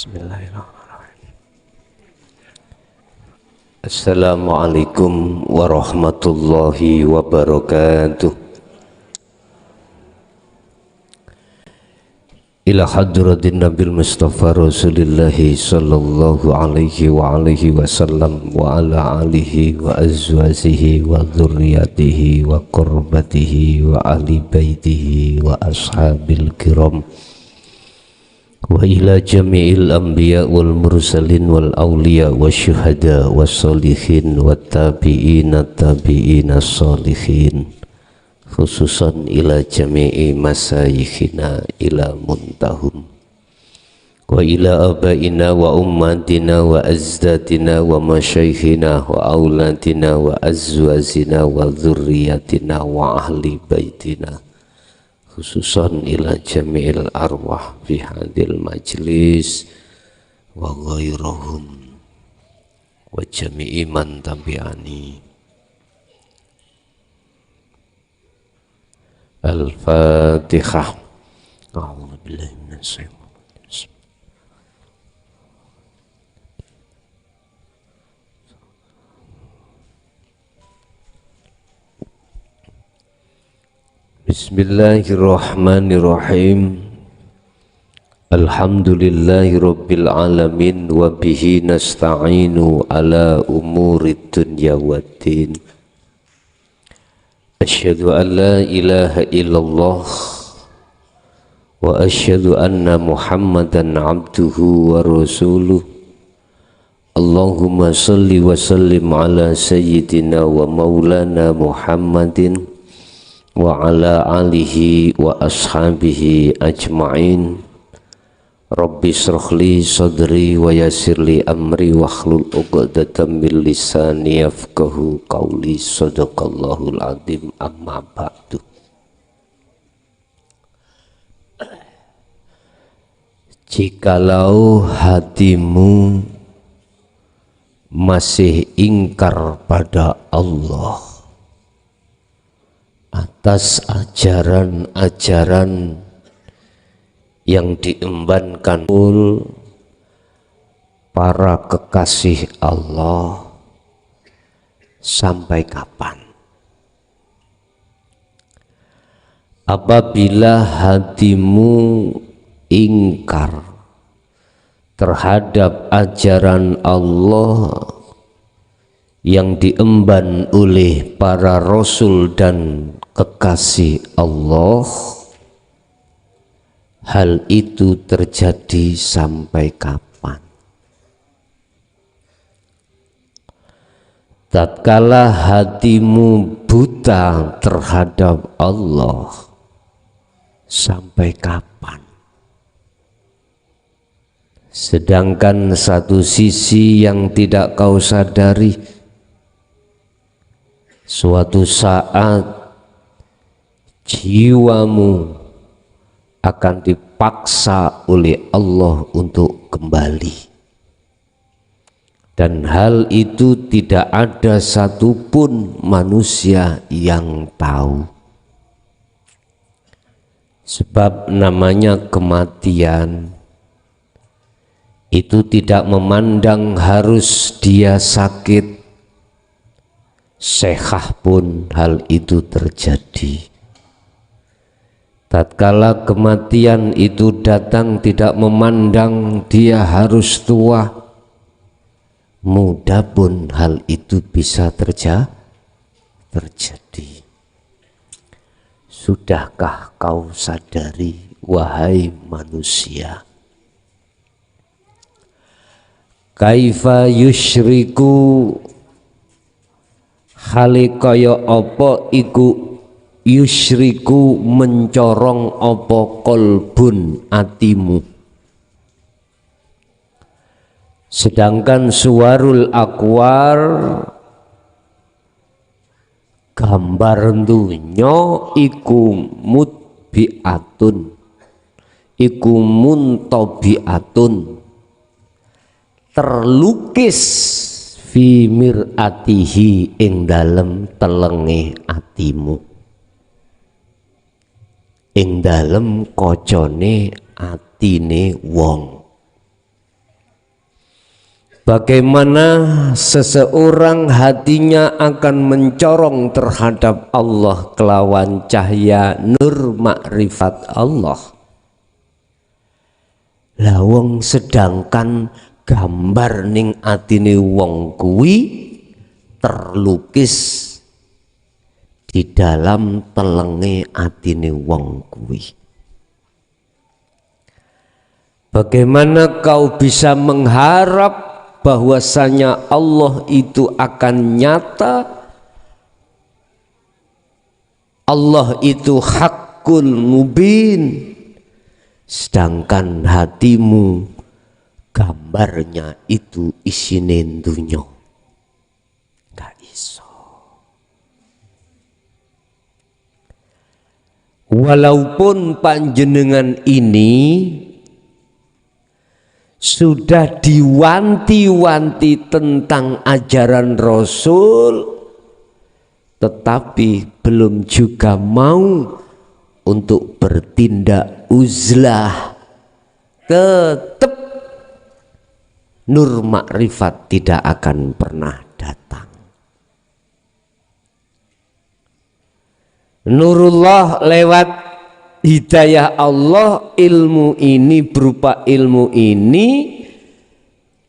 Bismillahirrahmanirrahim. Assalamualaikum warahmatullahi wabarakatuh. Ila hadratin Nabil Mustafa Rasulillahi sallallahu alaihi wa alihi wasallam wa ala alihi wa azwajihi wa dzurriyyatihi wa qurbatihi wa ahli baitihi wa ashabil kiram wa ila jami'il anbiya wal mursalin wal awliya wa syuhada wa sholihin wa tabi'ina tabi'ina sholihin, khususan ila jami'i masayikhina ila muntahum wa ila abaina wa ummatina wa azdatina wa masyaikhina wa auladina wa azwazina wa dzurriyyatina wa ahli baitina, khususan ila jami'il arwah fi hadil majlis wa ghairahum wa jami'i man tabi'ani. Al-Fatihah. A'udzu billahi minasy syaithanir rajim. Bismillahirrahmanirrahim. Alhamdulillahi rabbil alamin wa bihi nasta'inu ala umurid dunya waddin. Asyhadu an la ilaha illallah wa asyhadu anna Muhammadan abduhu wa rasuluh. Allahumma salli wa sallim ala sayyidina wa maulana Muhammadin wa ala alihi wa ashabihi ajma'in. Rabbi shrahli sadri wa yassirli amri wahlul 'uqdatam min lisani yafqahu qawli. Shadaqallahul azim. Amma ba'du. Jikalau hatimu masih ingkar pada Allah atas ajaran-ajaran yang diembankan para kekasih Allah, sampai kapan? Apabila hatimu ingkar terhadap ajaran Allah yang diemban oleh para rasul dan kekasih Allah, hal itu terjadi sampai kapan? Tatkala hatimu buta terhadap Allah, sampai kapan? Sedangkan satu sisi yang tidak kau sadari, suatu saat jiwamu akan dipaksa oleh Allah untuk kembali, dan hal itu tidak ada satupun manusia yang tahu. Sebab namanya kematian itu tidak memandang harus dia sakit, sehat pun hal itu terjadi. Tatkala kematian itu datang tidak memandang dia harus tua, muda pun hal itu bisa terjadi. Sudahkah kau sadari, wahai manusia? Kaifa yusyriku, hale kaya apa iku yusyriku mencorong apa kolbun atimu, sedangkan suwarul akwar gambar dunya iku mutbiatun, iku muntabiatun, terlukis fi mir'atihi ing dalem telenge atimu, ing dalem kocone atine wong. Bagaimana seseorang hatinya akan mencorong terhadap Allah kelawan cahaya nur makrifat Allah. Lawang sedangkan gambar ning atine wong kuwi terlukis di dalam telenge atine wong kuwi. Bagaimana kau bisa mengharap bahwasanya Allah itu akan nyata, Allah itu hakul mubin, sedangkan hatimu gambarnya itu isine dunya? Gak iso. Walaupun panjenengan ini sudah diwanti-wanti tentang ajaran Rasul, tetapi belum juga mau untuk bertindak uzlah, tetap nur makrifat tidak akan pernah datang. Nurullah lewat hidayah Allah, ilmu ini berupa ilmu ini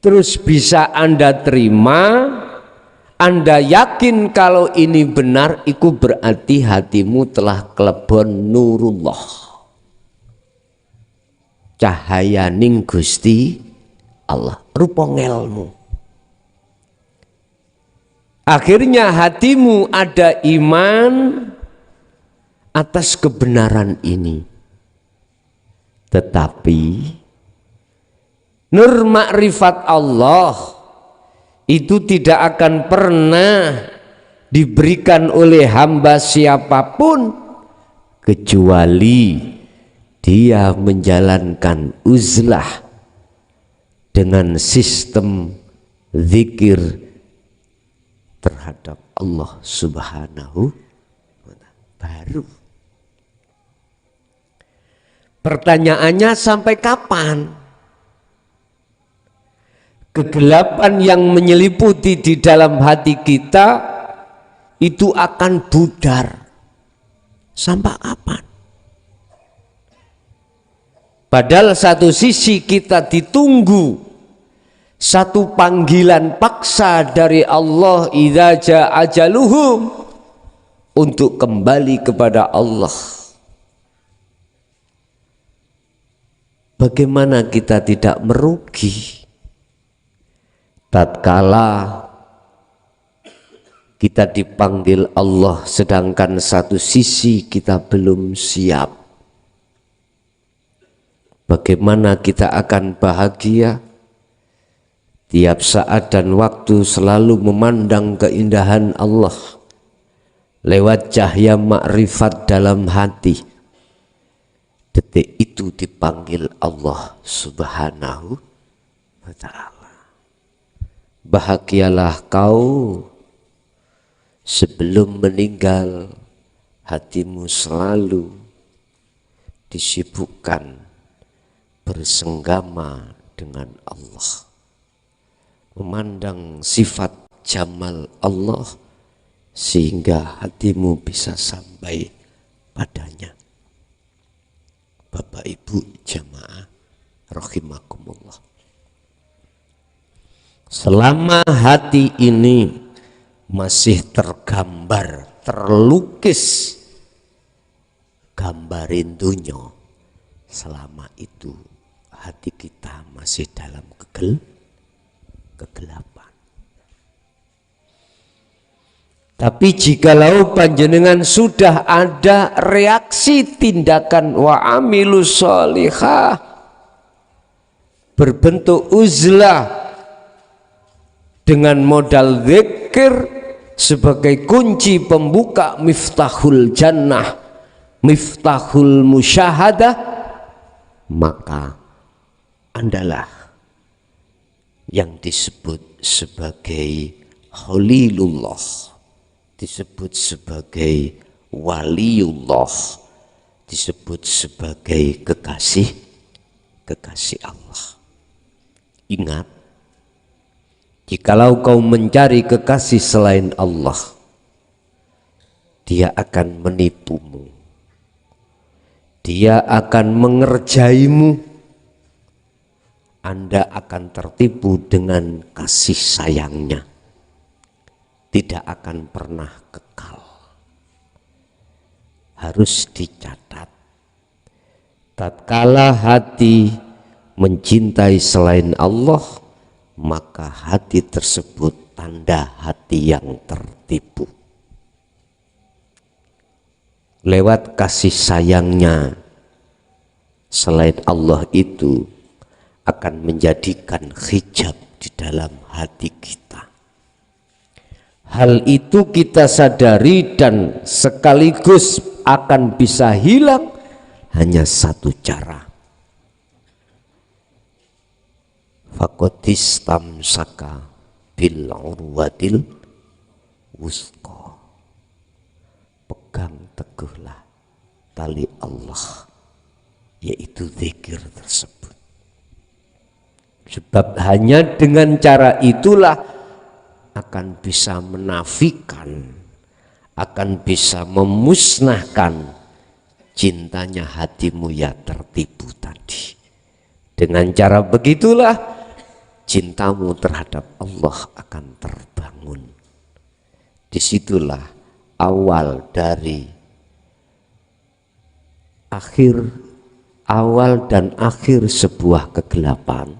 terus bisa Anda terima, Anda yakin kalau ini benar, itu berarti hatimu telah kelebon nurullah, cahaya ning Gusti Allah, rupa ngelmu. Akhirnya hatimu ada iman atas kebenaran ini, tetapi nur makrifat Allah itu tidak akan pernah diberikan oleh hamba siapapun kecuali dia menjalankan uzlah dengan sistem zikir terhadap Allah Subhanahu wa ta'ala. Baru pertanyaannya, sampai kapan kegelapan yang menyeliputi di dalam hati kita itu akan pudar? Sampai kapan? Padahal satu sisi kita ditunggu satu panggilan paksa dari Allah, idza jaa ajaluhum, untuk kembali kepada Allah. Bagaimana kita tidak merugi tatkala kita dipanggil Allah sedangkan satu sisi kita belum siap? Bagaimana kita akan bahagia tiap saat dan waktu selalu memandang keindahan Allah lewat cahaya makrifat dalam hati? Detik itu dipanggil Allah Subhanahu wa ta'ala. Bahagialah kau sebelum meninggal, hatimu selalu disibukkan bersenggama dengan Allah, memandang sifat jamal Allah sehingga hatimu bisa sampai padanya. Bapak Ibu jamaah rahimakumullah, selama hati ini masih tergambar, terlukis gambarin dunya, selama itu hati kita masih dalam kegelapan. Tapi jikalau panjenengan sudah ada reaksi tindakan wa amilus sholihah berbentuk uzlah dengan modal zikir sebagai kunci pembuka miftahul jannah, miftahul musyahadah, maka andalah yang disebut sebagai Khalilullah, disebut sebagai waliullah, disebut sebagai kekasih Allah. Ingat, Jikalau kau mencari kekasih selain Allah, dia akan menipumu, dia akan mengerjaimu, Anda akan tertipu dengan kasih sayangnya, tidak akan pernah kekal. Harus dicatat, tatkala hati mencintai selain Allah, maka hati tersebut tanda hati yang tertipu. Lewat kasih sayangnya selain Allah itu akan menjadikan hijab di dalam hati kita. Hal itu kita sadari dan sekaligus akan bisa hilang hanya satu cara. Faqadistamsaka bil urwatil wusqa. Pegang teguhlah tali Allah, yaitu zikir tersebut. Sebab hanya dengan cara itulah akan bisa menafikan, akan bisa memusnahkan cintanya hatimu yang tertipu tadi. Dengan cara begitulah cintamu terhadap Allah akan terbangun. Disitulah awal dari awal dan akhir sebuah kegelapan,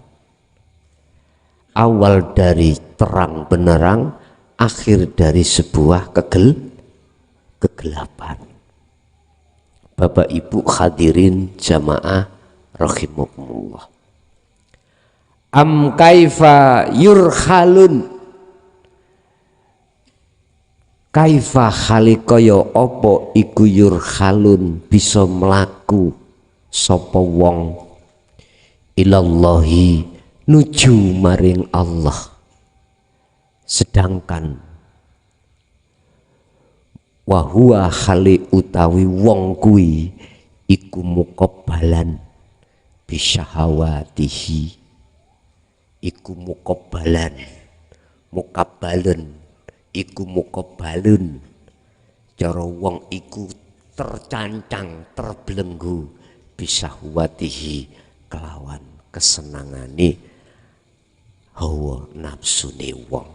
awal dari terang benderang, akhir dari sebuah kegelapan. Bapak Ibu hadirin jamaah rahimakumullah. Am kaifa yurhalun, kaifa khalikoyo opo iku yurhalun bisa melaku sapa wong ilallahi nuju maring Allah, sedangkan wahuwa khali utawi wong kuwi iku muqabbalan bisyahawatihi, iku muqabbalan muqabbalun iku muqabbalun, cara wong iku tercancang terbelenggu bisyahawatihi kelawan kesenangane hawa nafsune wong.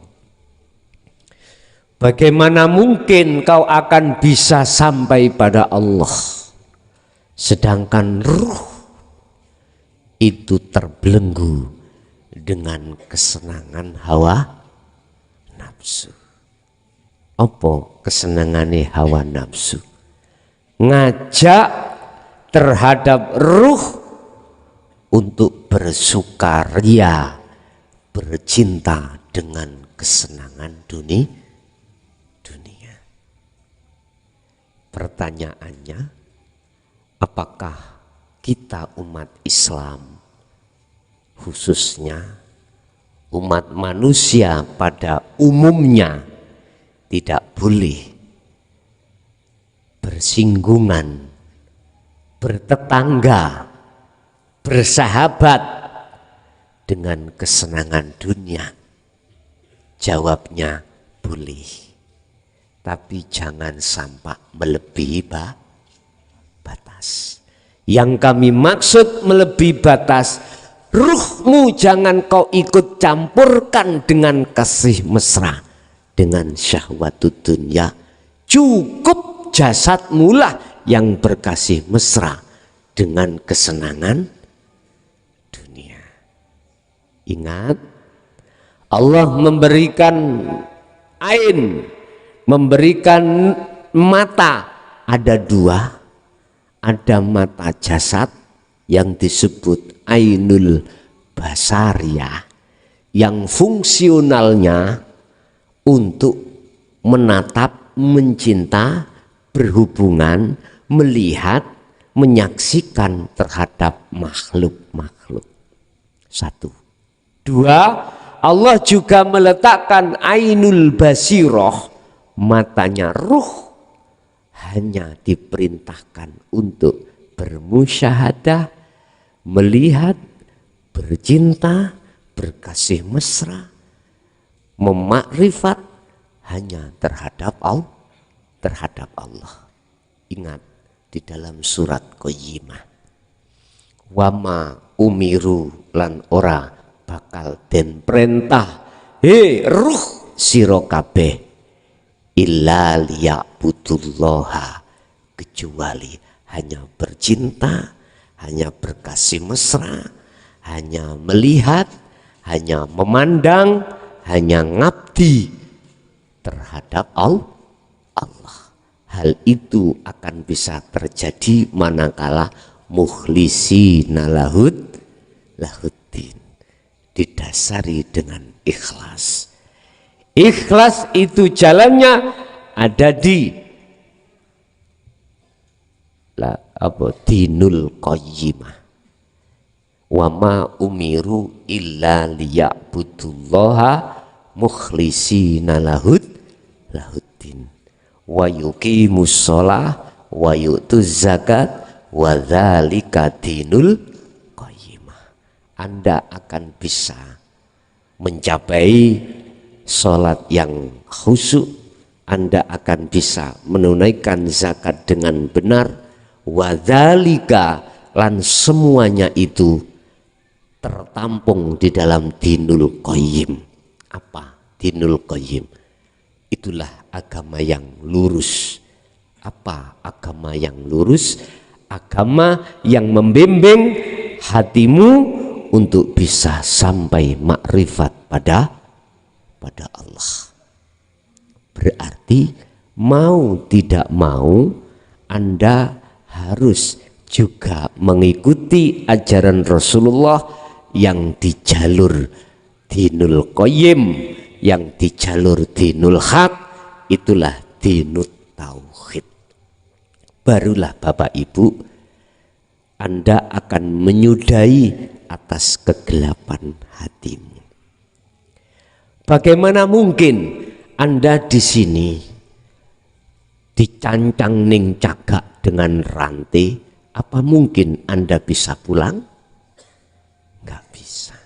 Bagaimana mungkin kau akan bisa sampai pada Allah sedangkan ruh itu terbelenggu dengan kesenangan hawa nafsu? Apa kesenangane hawa nafsu? Ngajak terhadap ruh untuk bersukaria, bercinta dengan kesenangan dunia. Pertanyaannya, apakah kita umat Islam, khususnya umat manusia pada umumnya, tidak boleh bersinggungan, bertetangga, bersahabat dengan kesenangan dunia? Jawabnya boleh, tapi jangan sampai melebihi batas. Yang kami maksud melebihi batas, ruhmu jangan kau ikut campurkan dengan kasih mesra, dengan syahwatut dunia. Cukup jasadmu lah yang berkasih mesra dengan kesenangan dunia. Ingat, Allah memberikan ain, memberikan mata, ada dua. Ada mata jasad yang disebut ainul basariyah, yang fungsionalnya untuk menatap, mencinta, berhubungan, melihat, menyaksikan terhadap makhluk-makhluk. Satu. Dua, Allah juga meletakkan ainul basiroh, matanya ruh, hanya diperintahkan untuk bermusyahadah, melihat, bercinta, berkasih mesra, memakrifat hanya terhadap Allah. Ingat di dalam surat Qayyimah, wama umiru lan ora bakal den perintah ruh sira kabeh illa liya'budullaha, kecuali hanya bercinta, hanya berkasih mesra, hanya melihat, hanya memandang, hanya ngabdi terhadap Allah. Hal itu akan bisa terjadi manakala mukhlisina lahuddin, didasari dengan ikhlas. Ikhlas itu jalannya ada di dinul qayyimah. Wa ma umiru illa liya'budullaha mukhlisina lahuddin wa yuqimus shalah wa yu'tuz zakat wa dzalika dinul qayyimah. Anda akan bisa mencapai sholat yang khusyuk, Anda akan bisa menunaikan zakat dengan benar, wa dzalika lan semuanya itu tertampung di dalam dinul qayyim. Apa dinul qayyim? Itulah agama yang lurus. Apa agama yang lurus? Agama yang membimbing hatimu untuk bisa sampai makrifat pada Allah. Berarti mau tidak mau Anda harus juga mengikuti ajaran Rasulullah yang di jalur dinul qayyim, yang di jalur dinul haq, itulah dinut tauhid. Barulah Bapak Ibu Anda akan menyudahi atas kegelapan hatimu. Bagaimana mungkin Anda di sini dicancang ning cagak dengan rantai? Apa mungkin Anda bisa pulang? Enggak bisa.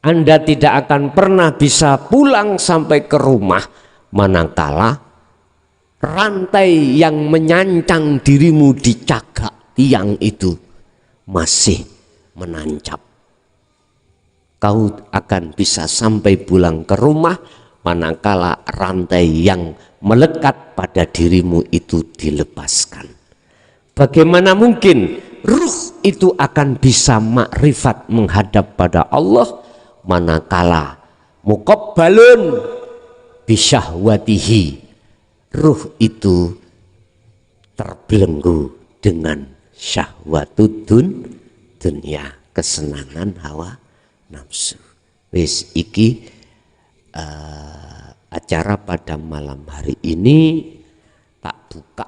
Anda tidak akan pernah bisa pulang sampai ke rumah manakala rantai yang menyancang dirimu di cagak tiang itu masih menancap. Kau akan bisa sampai pulang ke rumah manakala rantai yang melekat pada dirimu itu dilepaskan. Bagaimana mungkin ruh itu akan bisa makrifat menghadap pada Allah manakala muqabbalun bisyahwatihi, ruh itu terbelenggu dengan syahwatud dunia, kesenangan hawa nafsu. Wis iki acara pada malam hari ini tak buka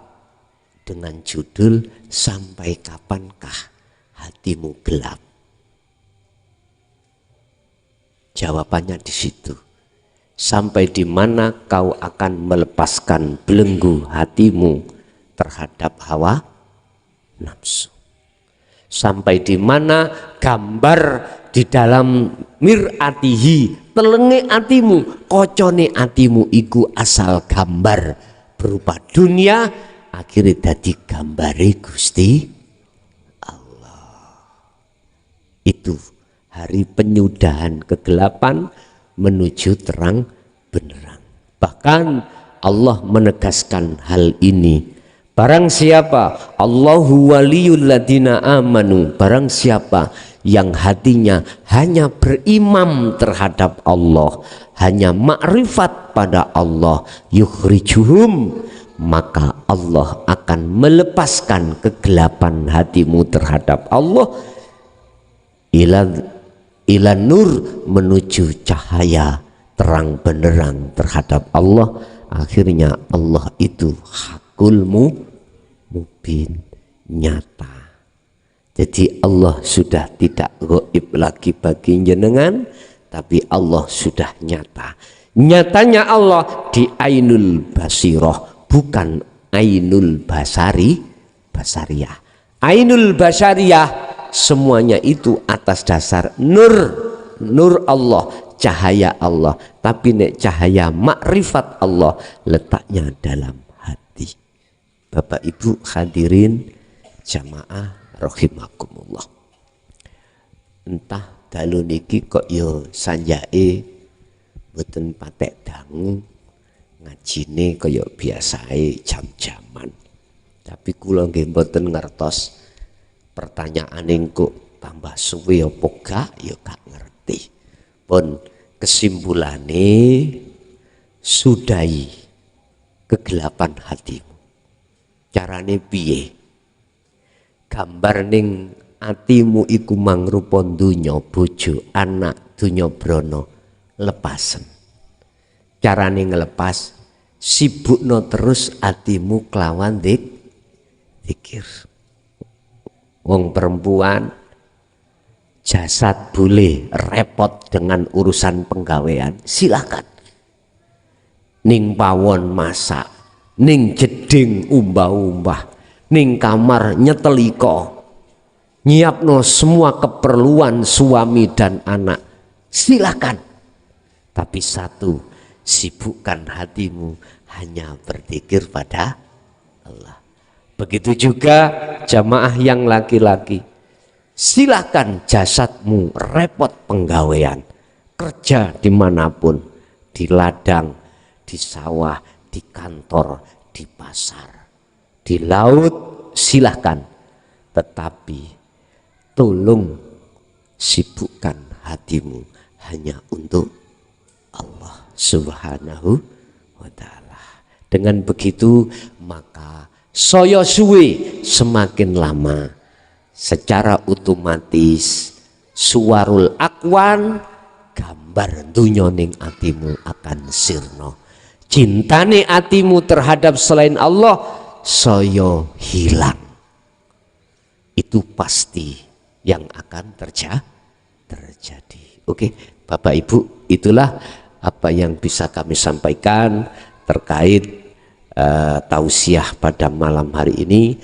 dengan judul sampai kapankah hatimu gelap. Jawabannya di situ. Sampai di mana kau akan melepaskan belenggu hatimu terhadap hawa nafsu. Sampai di mana gambar di dalam mir'atihi, telenge atimu, kocone atimu iku asal gambar berupa dunia, akhirnya dadi gambare Gusti Allah. Itu hari penyudahan kegelapan menuju terang benderang. Bahkan Allah menegaskan hal ini. Barang siapa, Allahu waliyul ladina amanu, barang siapa yang hatinya hanya berimam terhadap Allah, hanya makrifat pada Allah, yukhrijuhum, maka Allah akan melepaskan kegelapan hatimu terhadap Allah ila nur, menuju cahaya terang benderang terhadap Allah. Akhirnya Allah itu hakul mubin, nyata. Jadi Allah sudah tidak gaib lagi bagi jenengan, tapi Allah sudah nyata. Nyatanya Allah di ainul basiroh, bukan ainul basariyah. Ainul basariyah semuanya itu atas dasar nur Allah, cahaya Allah, tapi nek cahaya makrifat Allah letaknya dalam hati. Bapak Ibu hadirin jamaah rahimakumullah. Entah dalu niki kok yo sanjake mboten patek dangu, ngajine kaya biasae jam-jaman. Tapi kula nggih mboten ngertos pertanyaan kok tambah suwe apa gak ya gak ngerti. Pun kesimpulane sudahi kegelapan hatimu. Carane piye? Gambar ning atimu iku mangrupa donya, bojo, anak, donya brana, lepasen. Carane ngelepas, sibukno terus atimu kelawan zikir. Wong perempuan jasad boleh repot dengan urusan penggawean, silakan. Ning pawon masak, ning jeding umbah-umbah, ning kamar nyetelika, nyiapno semua keperluan suami dan anak, silakan. Tapi satu, sibukkan hatimu hanya berzikir pada Allah. Begitu juga jamaah yang laki-laki, silakan jasadmu repot penggawean, kerja dimanapun, di ladang, di sawah, di kantor, di pasar, di laut, silahkan. Tetapi tolong sibukkan hatimu hanya untuk Allah Subhanahu wa ta'ala. Dengan begitu maka saya suwe semakin lama secara otomatis suwarul akwan gambar dunya ning atimu akan sirna. Cintane atimu terhadap selain Allah saya hilang. Itu pasti yang akan terjadi. Oke, Bapak Ibu, itulah apa yang bisa kami sampaikan terkait tausiah pada malam hari ini.